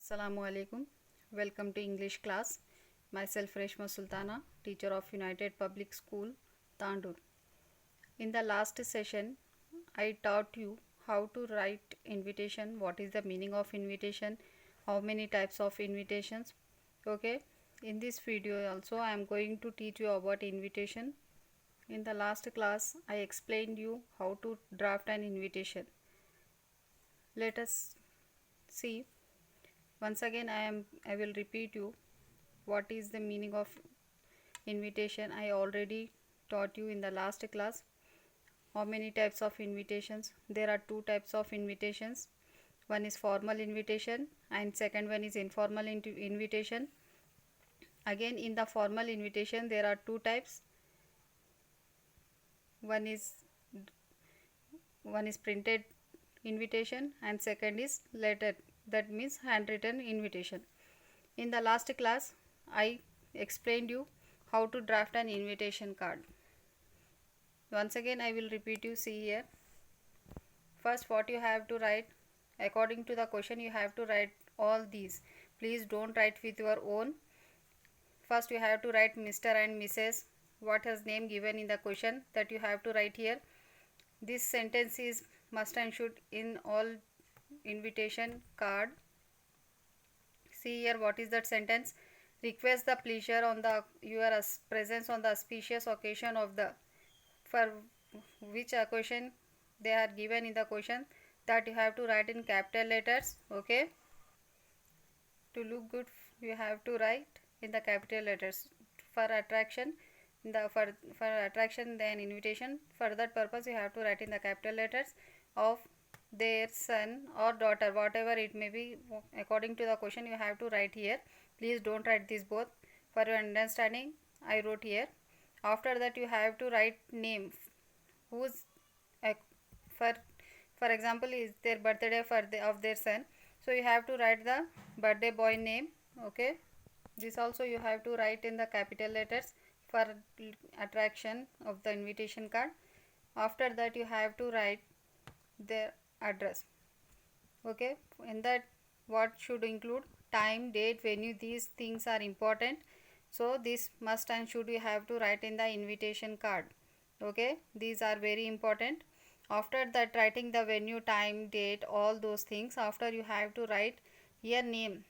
Assalamu alaikum. Welcome to English class. Myself Reshma Sultana, teacher of United Public School, Tandur. In the last session, I taught you how to write invitation, what is the meaning of invitation, how many types of invitations. Okay. In this video also I am going to teach you about invitation. In the last class, I explained you how to draft an invitation. Let us see. Once again I will repeat you what is the meaning of invitation. I already taught you in the last class. How many types of invitations? There are two types of invitations. One is formal invitation and second one is informal invitation. Again, in the formal invitation there are two types. One is printed invitation and second is letter, that means handwritten invitation. In the last class I explained you how to draft an invitation card. Once again I will repeat you. See here. First, what you have to write according to the question, you have to write all these. Please don't write with your own. First you have to write Mr. and Mrs. What has name given in the question, that you have to write here. This sentence is must and should in all invitation card. See here, what is that sentence? Request the pleasure on the your presence on the auspicious occasion of the, for which occasion they are given in the question, that you have to write in capital letters. Okay, to look good you have to write in the capital letters. For attraction, for attraction then invitation, for that purpose you have to write in the capital letters of their son or daughter, whatever it may be. According to the question you have to write here. Please don't write this both. For your understanding I wrote here. After that you have to write name, whose for example is their birthday of their son, so you have to write the birthday boy name. Okay, this also you have to write in the capital letters for attraction of the invitation card. After that you have to write their address. Okay, in that what should include time, date, venue, these things are important. So this must and should you have to write in the invitation card. Okay, these are very important. After that, writing the venue, time, date, all those things, after you have to write here name.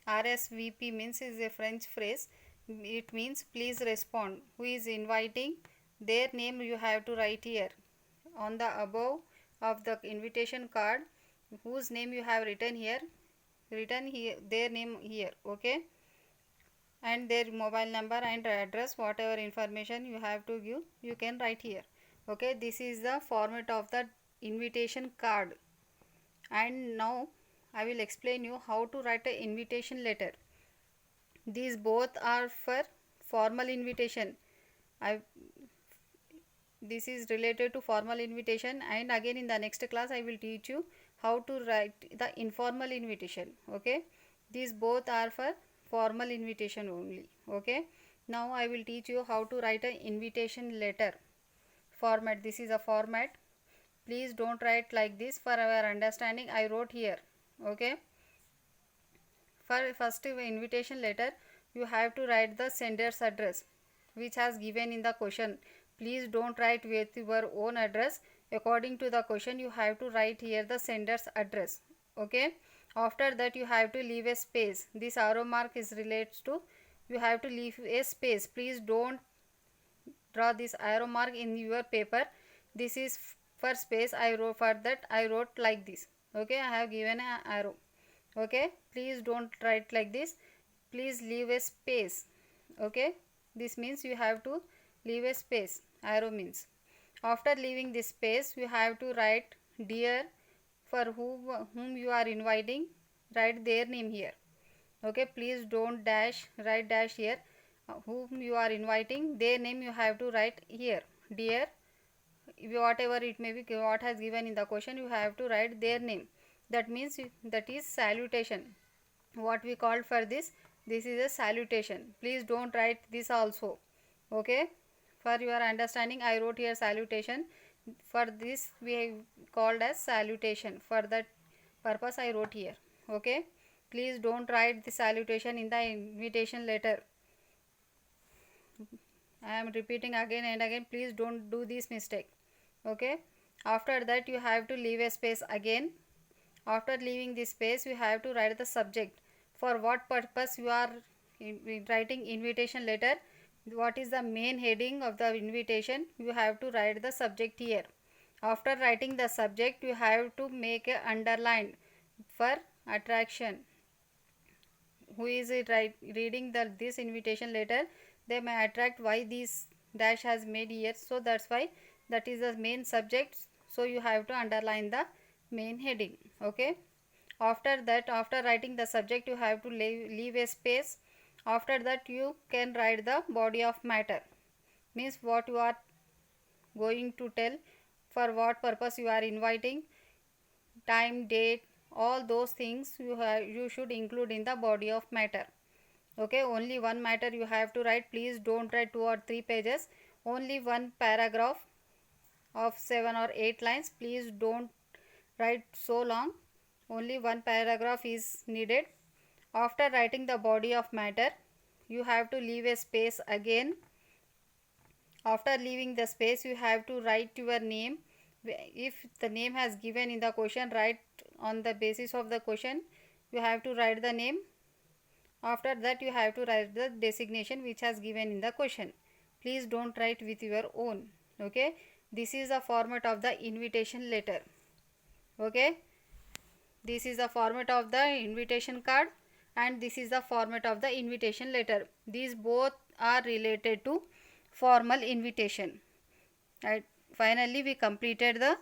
RSVP means is a French phrase. It means please respond. Who is inviting, their name you have to write here on the above of the invitation card. Whose name you have written here, their name here. Okay, and their mobile number and address, whatever information you have to give you can write here. Okay, this is the format of the invitation card. And now I will explain you how to write an invitation letter. These both are for formal invitation. This is related to formal invitation, and again in the next class I will teach you how to write the informal invitation. Okay, these both are for formal invitation only. Okay, now I will teach you how to write an invitation letter format. This is a format. Please don't write like this. For our understanding I wrote here. Okay, for first invitation letter you have to write the sender's address, which has given in the question. Please don't write with your own address. According to the question you have to write here the sender's address. Okay, after that you have to leave a space. This arrow mark is relates to, you have to leave a space. Please don't draw this arrow mark in your paper. This is for space. I wrote, for that I wrote like this. Okay, I have given an arrow. Okay, please don't write like this. Please leave a space. Okay, this means you have to leave a space. Arrow means after leaving this space you have to write dear, for whom you are inviting, write their name here. Okay, please don't write dash here. Whom you are inviting, their name you have to write here. Dear, whatever it may be, what has given in the question you have to write their name. That means that is salutation. What we called for this is a salutation. Please don't write this also. Okay, for your understanding I wrote here salutation. For this we called as salutation. For that purpose I wrote here. Okay, please don't write the salutation in the invitation letter. I am repeating again and again, please don't do this mistake. Okay, after that you have to leave a space again. After leaving this space, you have to write the subject. For what purpose you are writing invitation letter, what is the main heading of the invitation, you have to write the subject here. After writing the subject, you have to make a underline for attraction. Who is it reading this invitation letter, they may attract why this dash has made here, so that's why that is the main subject, so you have to underline the main heading. Okay, after that, after writing the subject, you have to leave a space. After that, you can write the body of matter, means what you are going to tell, for what purpose you are inviting, time, date, all those things you should include in the body of matter. Okay, only one matter you have to write. Please don't write 2 or 3 pages, only one paragraph of 7 or 8 lines. Please don't write so long, only one paragraph is needed. After writing the body of matter, you have to leave a space again. After leaving the space, you have to write your name. If the name has given in the question, write on the basis of the question, you have to write the name. After that, you have to write the designation which has given in the question. Please don't write with your own. Okay, this is the format of the invitation letter. Okay, this is the format of the invitation card and this is the format of the invitation letter. These both are related to formal invitation. Right. Finally, we completed the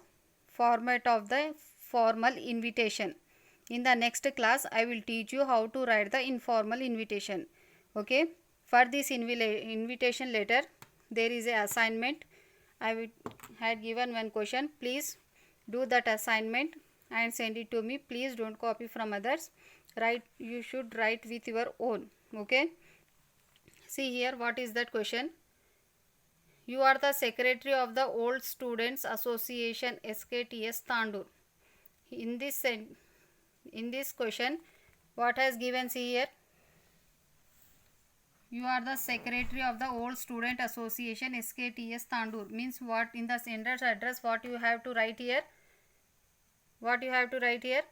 format of the formal invitation. In the next class, I will teach you how to write the informal invitation. Okay. For this invitation letter, there is an assignment. I had given one question. Please do that assignment and send it to me. Please don't copy from others. You should write with your own. Okay. See here, what is that question? You are the secretary of the Old Students Association SKTS Tandur. In this question, what has given? See here. You are the secretary of the Old Student Association SKTS Tandur. Means what? In the sender's address, what you have to write here? What you have to write here?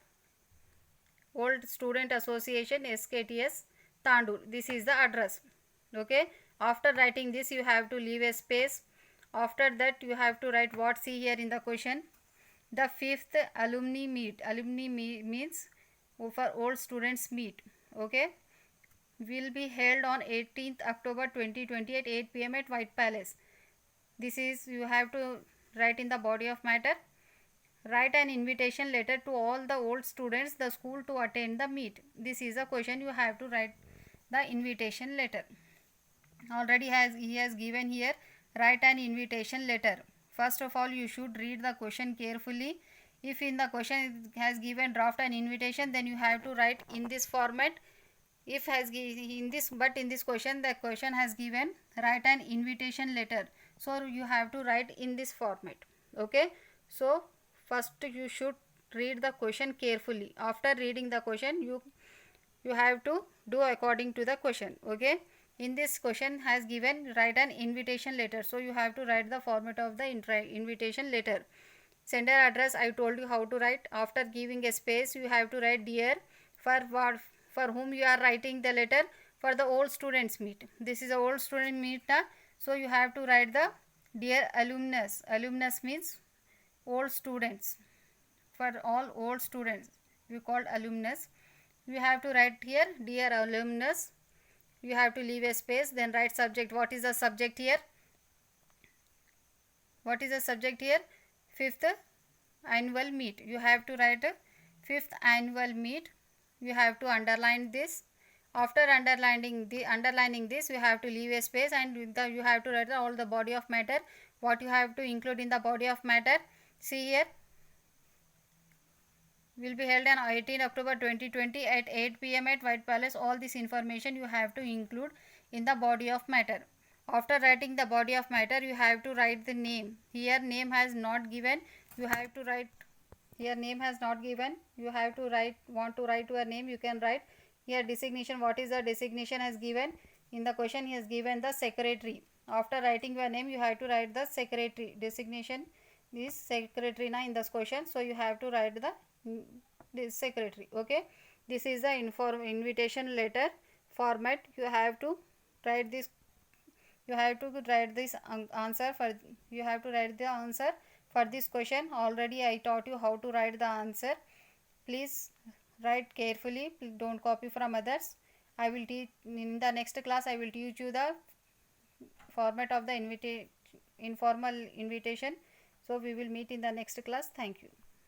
Old Student Association SKTS Tandur. This is the address. Okay. After writing this, you have to leave a space. After that, you have to write what? See here in the question. The 5th alumni meet. Alumni means for old students meet. Okay. Will be held on 18th October 2020 at 8 p.m. at White Palace. This is, you have to write in the body of matter. Write an invitation letter to all the old students, the school, to attend the meet. This is a question, you have to write the invitation letter. Already he has given here, write an invitation letter. First of all, you should read the question carefully. If in the question it has given draft an invitation, then you have to write in this format. If in this question, the question has given write an invitation letter, so you have to write in this format. Okay, so first you should read the question carefully. After reading the question, you have to do according to the question. Okay, in this question has given write an invitation letter, so you have to write the format of the invitation letter. Sender address, I told you how to write. After giving a space, you have to write dear. For whom you are writing the letter? For the old students meet. This is a old student meet, so you have to write the dear alumnus. Alumnus means old students. For all old students, we called alumnus. You have to write here dear alumnus. You have to leave a space, then write subject. What is the subject here? What is the subject here? 5th annual meet. You have to write 5th annual meet. You have to underline this. After underlining this, you have to leave a space and you have to write all the body of matter. What you have to include in the body of matter? See here. Will be held on 18 October 2020 at 8 p.m. at White Palace. All this information you have to include in the body of matter. After writing the body of matter, you have to write the name. Here name has not given. You have to write. Here name has not given. You have to write. Want to write your name? You can write. Here designation, what is the designation has given? In the question he has given the secretary. After writing your name you have to write the secretary. Designation is secretary na in this question, so you have to write the secretary. Okay, this is the invitation letter format. You have to write this, you have to write this answer for, you have to write the answer for this question. Already I taught you how to write the answer. Please write carefully, don't copy from others. I will teach in the next class, I will teach you the format of the informal invitation. So we will meet in the next class. Thank you.